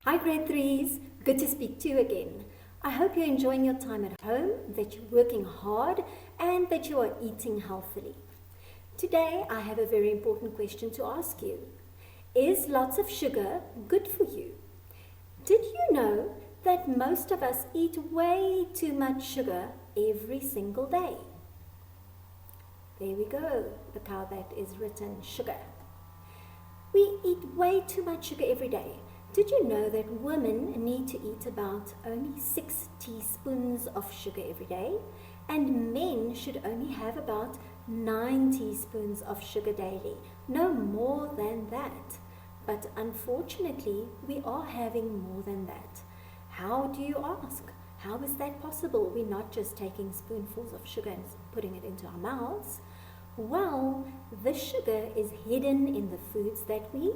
Hi grade 3s, good to speak to you again. I hope you're enjoying your time at home, that you're working hard and that you are eating healthily. Today I have a very important question to ask you. Is lots of sugar good for you? Did you know that most of us eat way too much sugar every single day? There we go, look how that is written, sugar. We eat way too much sugar every day. Did you know that women need to eat about only 6 teaspoons of sugar every day? And men should only have about 9 teaspoons of sugar daily, no more than that. But unfortunately, we are having more than that. How do you ask? How is that possible? We're not just taking spoonfuls of sugar and putting it into our mouths. Well, the sugar is hidden in the foods that we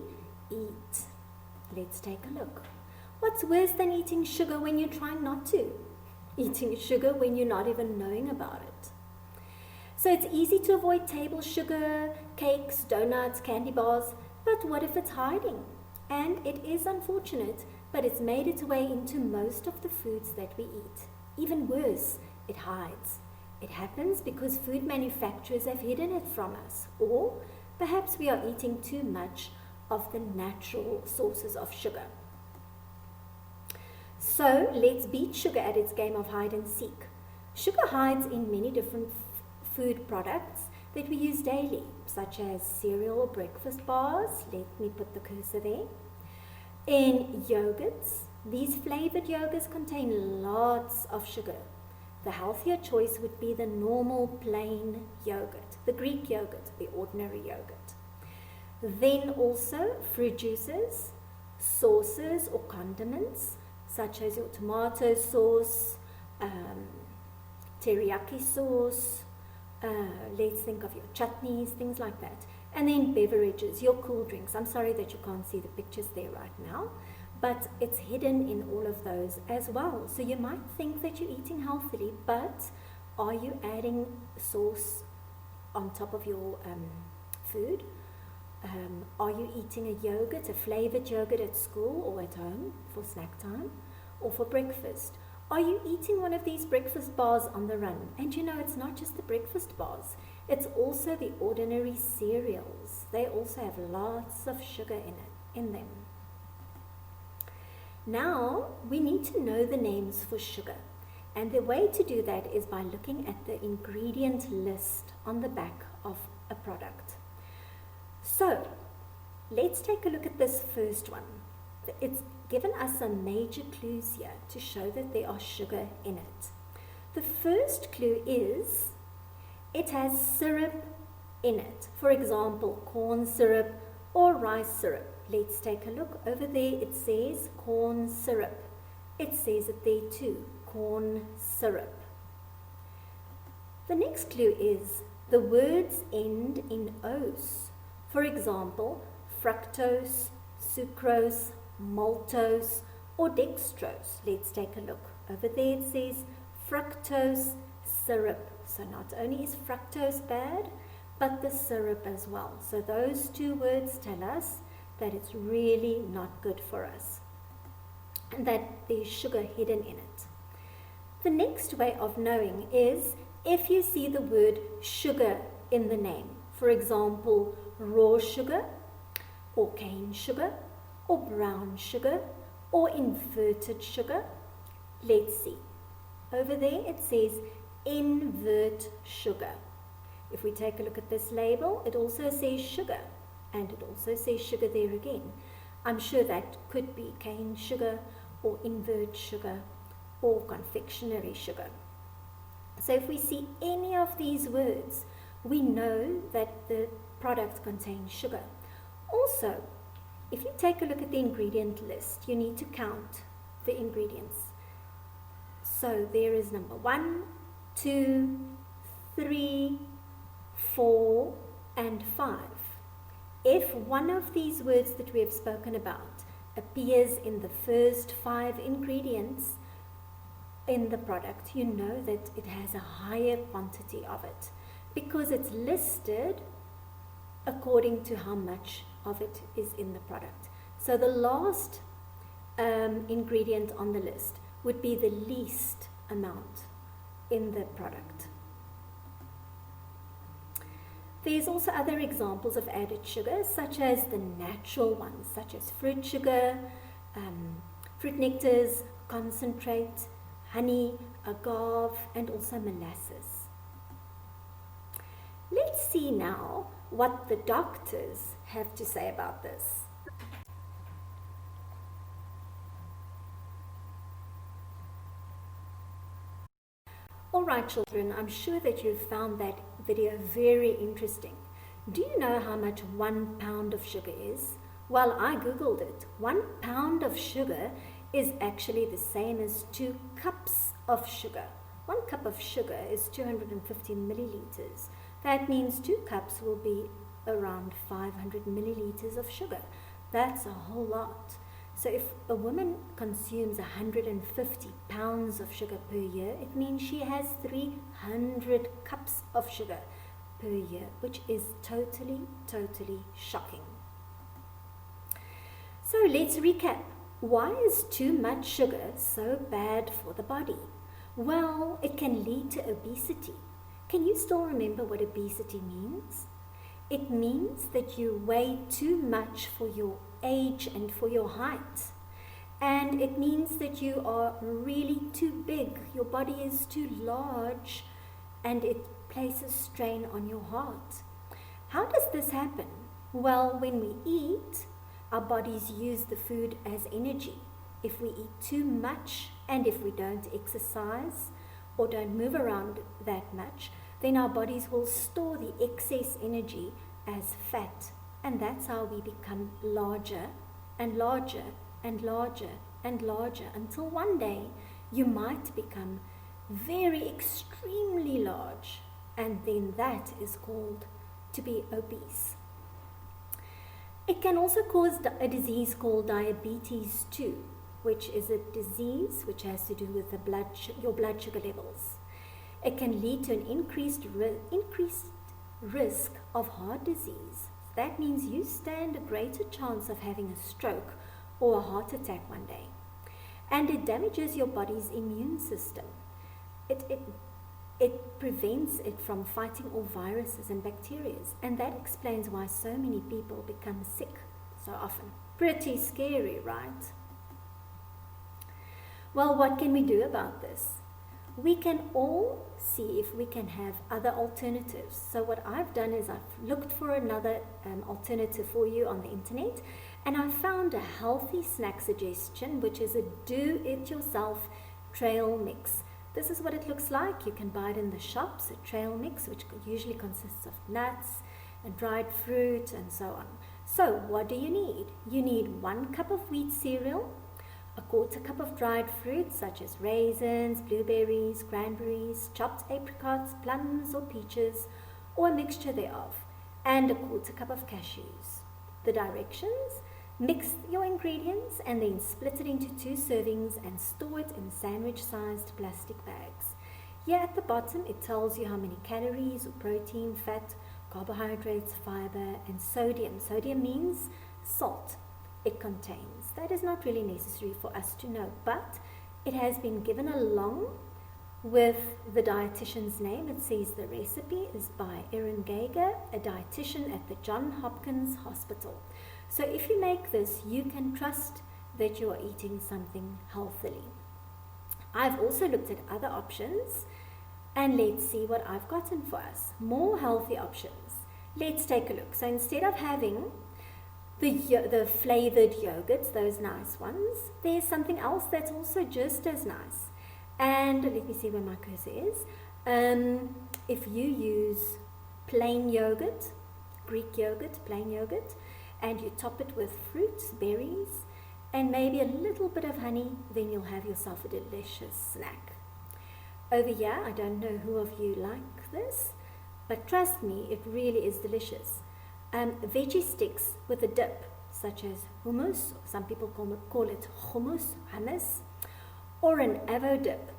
eat. Let's take a look. What's worse than eating sugar when you're trying not to? Eating sugar when you're not even knowing about it. So it's easy to avoid table sugar, cakes, donuts, candy bars, but what if it's hiding? And it is unfortunate, but it's made its way into most of the foods that we eat. Even worse, it hides. It happens because food manufacturers have hidden it from us, or perhaps we are eating too much of the natural sources of sugar. So let's beat sugar at its game of hide and seek. Sugar hides in many different food products that we use daily, such as cereal or breakfast bars. Let me put the cursor there. In yogurts, these flavored yogurts contain lots of sugar. The healthier choice would be the normal plain yogurt, the Greek yogurt, the ordinary yogurt. Then also fruit juices, sauces or condiments such as your tomato sauce, teriyaki sauce, let's think of your chutneys, things like that. And then beverages, your cool drinks. I'm sorry that you can't see the pictures there right now, but it's hidden in all of those as well. So you might think that you're eating healthily, but are you adding sauce on top of your food? Are you eating a yogurt, a flavored yogurt at school or at home for snack time or for breakfast? Are you eating one of these breakfast bars on the run? And you know, it's not just the breakfast bars, it's also the ordinary cereals. They also have lots of sugar in them. Now, we need to know the names for sugar. And the way to do that is by looking at the ingredient list on the back of a product. So, let's take a look at this first one. It's given us some major clues here to show that there are sugar in it. The first clue is it has syrup in it. For example, corn syrup or rice syrup. Let's take a look. Over there it says corn syrup. It says it there too, corn syrup. The next clue is the words end in O's. For example, fructose, sucrose, maltose, or dextrose. Let's take a look. Over there it says fructose syrup. So not only is fructose bad, but the syrup as well. So those two words tell us that it's really not good for us and that there's sugar hidden in it. The next way of knowing is if you see the word sugar in the name. For example, raw sugar or cane sugar or brown sugar or inverted sugar. Let's see. Over there it says invert sugar. If we take a look at this label, it also says sugar and it also says sugar there again. I'm sure that could be cane sugar or invert sugar or confectionery sugar. So if we see any of these words, we know that the product contains sugar. Also, if you take a look at the ingredient list, you need to count the ingredients. So there is number 1, 2, 3, 4, and 5. If one of these words that we have spoken about appears in the first 5 ingredients in the product, you know that it has a higher quantity of it, because it's listed according to how much of it is in the product. So the last ingredient on the list would be the least amount in the product. There's also other examples of added sugars, such as the natural ones, such as fruit sugar, fruit nectars, concentrate, honey, agave, and also molasses. Let's see now what the doctors have to say about this. Alright children, I'm sure that you found that video very interesting. Do you know how much 1 pound of sugar is? Well, I googled it. 1 pound of sugar is actually the same as 2 cups of sugar. 1 cup of sugar is 250 milliliters. That means 2 cups will be around 500 milliliters of sugar. That's a whole lot. So if a woman consumes 150 pounds of sugar per year, it means she has 300 cups of sugar per year, which is totally shocking. So let's recap. Why is too much sugar so bad for the body? Well, it can lead to obesity. Can you still remember what obesity means? It means that you weigh too much for your age and for your height. And it means that you are really too big. Your body is too large and it places strain on your heart. How does this happen? Well, when we eat, our bodies use the food as energy. If we eat too much and if we don't exercise or don't move around that much, then our bodies will store the excess energy as fat. And that's how we become larger and larger and larger and larger until one day you might become very extremely large, and then that is called to be obese. It can also cause a disease called diabetes too, which is a disease which has to do with your blood sugar levels. It can lead to an increased risk of heart disease. That means you stand a greater chance of having a stroke or a heart attack one day. And it damages your body's immune system. It prevents it from fighting all viruses and bacteria. And that explains why so many people become sick so often. Pretty scary, right? Well, what can we do about this? We can all see if we can have other alternatives. So what I've done is I've looked for another alternative for you on the internet, and I found a healthy snack suggestion, which is a do-it-yourself trail mix. This is what it looks like. You can buy it in the shops, a trail mix, which usually consists of nuts and dried fruit and so on. So what do you need? You need 1 cup of wheat cereal, a 1/4 cup of dried fruits such as raisins, blueberries, cranberries, chopped apricots, plums or peaches, or a mixture thereof, and a 1/4 cup of cashews. The directions: mix your ingredients and then split it into 2 servings and store it in sandwich-sized plastic bags. Here at the bottom it tells you how many calories or protein, fat, carbohydrates, fiber, and sodium. Sodium means salt. It contains. That is not really necessary for us to know, but it has been given along with the dietitian's name. It says the recipe is by Erin Geiger, a dietitian at the Johns Hopkins Hospital. So if you make this, you can trust that you are eating something healthily. I've also looked at other options, and let's see what I've gotten for us. More healthy options. Let's take a look. So instead of having the flavored yogurts, those nice ones, there's something else that's also just as nice. And let me see where my cursor is. If you use plain yogurt, Greek yogurt, plain yogurt, and you top it with fruits, berries, and maybe a little bit of honey, then you'll have yourself a delicious snack. Over here, I don't know who of you like this, but trust me, it really is delicious. Veggie sticks with a dip, such as hummus, some people call it hummus, or an avo dip.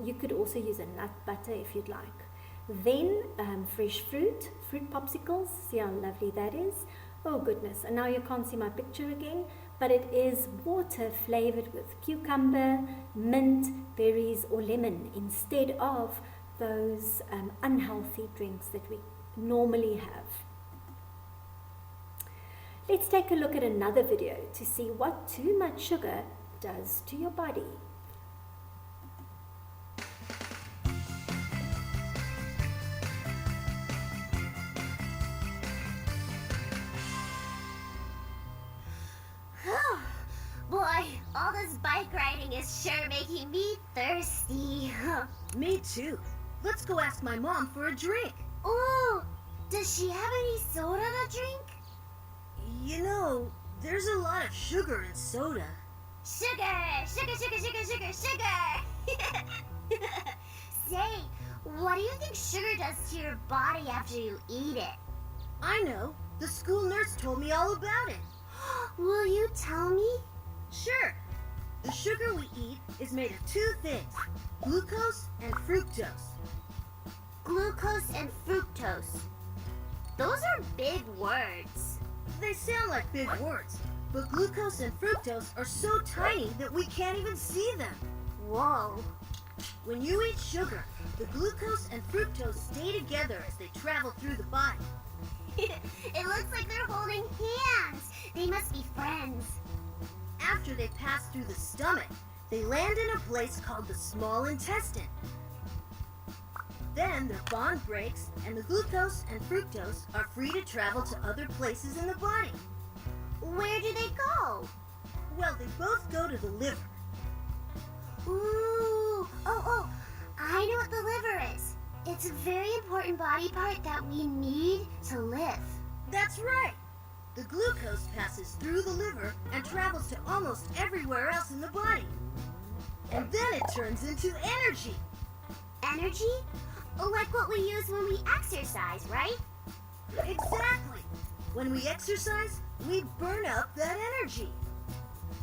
You could also use a nut butter if you'd like. Then fresh fruit popsicles, see how lovely that is. Oh goodness, and now you can't see my picture again, but it is water flavored with cucumber, mint, berries, or lemon instead of those unhealthy drinks that we normally have. Let's take a look at another video to see what too much sugar does to your body. Boy, all this bike riding is sure making me thirsty. Me too. Let's go ask my mom for a drink. Ooh, does she have any soda to drink? You know, there's a lot of sugar in soda. Sugar! Say, what do you think sugar does to your body after you eat it? I know. The school nurse told me all about it. Will you tell me? Sure. The sugar we eat is made of two things, glucose and fructose. Glucose and fructose. Those are big words. They sound like big words, but glucose and fructose are so tiny that we can't even see them. Whoa. When you eat sugar, the glucose and fructose stay together as they travel through the body. It looks like they're holding hands. They must be friends. After they pass through the stomach, they land in a place called the small intestine. Then their bond breaks and the glucose and fructose are free to travel to other places in the body. Where do they go? Well, they both go to the liver. Ooh, I know what the liver is. It's a very important body part that we need to live. That's right. The glucose passes through the liver and travels to almost everywhere else in the body. And then it turns into energy. Energy? Like what we use when we exercise, right? Exactly. When we exercise, we burn up that energy.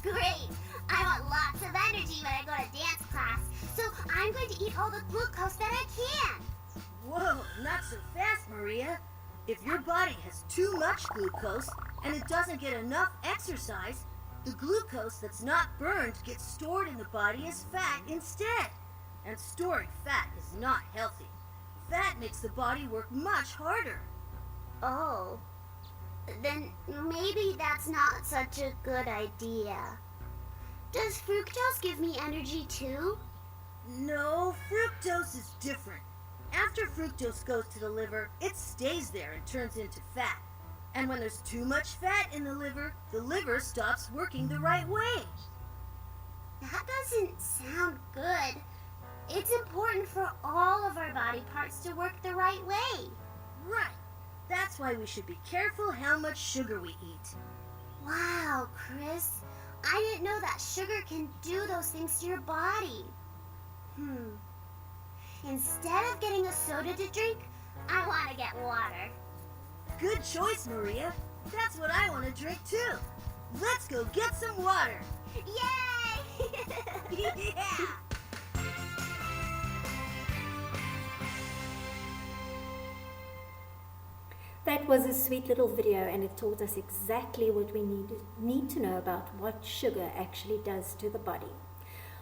Great! I want lots of energy when I go to dance class, so I'm going to eat all the glucose that I can. Whoa, not so fast, Maria. If your body has too much glucose and it doesn't get enough exercise, the glucose that's not burned gets stored in the body as fat instead. And storing fat is not healthy. Fat makes the body work much harder. Oh, then maybe that's not such a good idea. Does fructose give me energy too? No, fructose is different. After fructose goes to the liver, it stays there and turns into fat. And when there's too much fat in the liver stops working the right way. That doesn't sound good. It's important for all of our body parts to work the right way. Right. That's why we should be careful how much sugar we eat. Wow, Chris. I didn't know that sugar can do those things to your body. Instead of getting a soda to drink, I want to get water. Good choice, Maria. That's what I want to drink too. Let's go get some water. Yay! Yeah! That was a sweet little video, and it taught us exactly what we need to know about what sugar actually does to the body.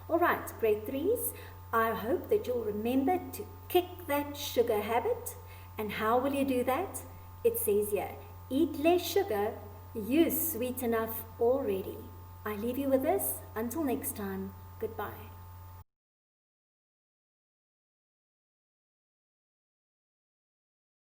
All right, grade 3s, I hope that you'll remember to kick that sugar habit. And how will you do that? It says here, eat less sugar, you're sweet enough already. I leave you with this. Until next time, goodbye.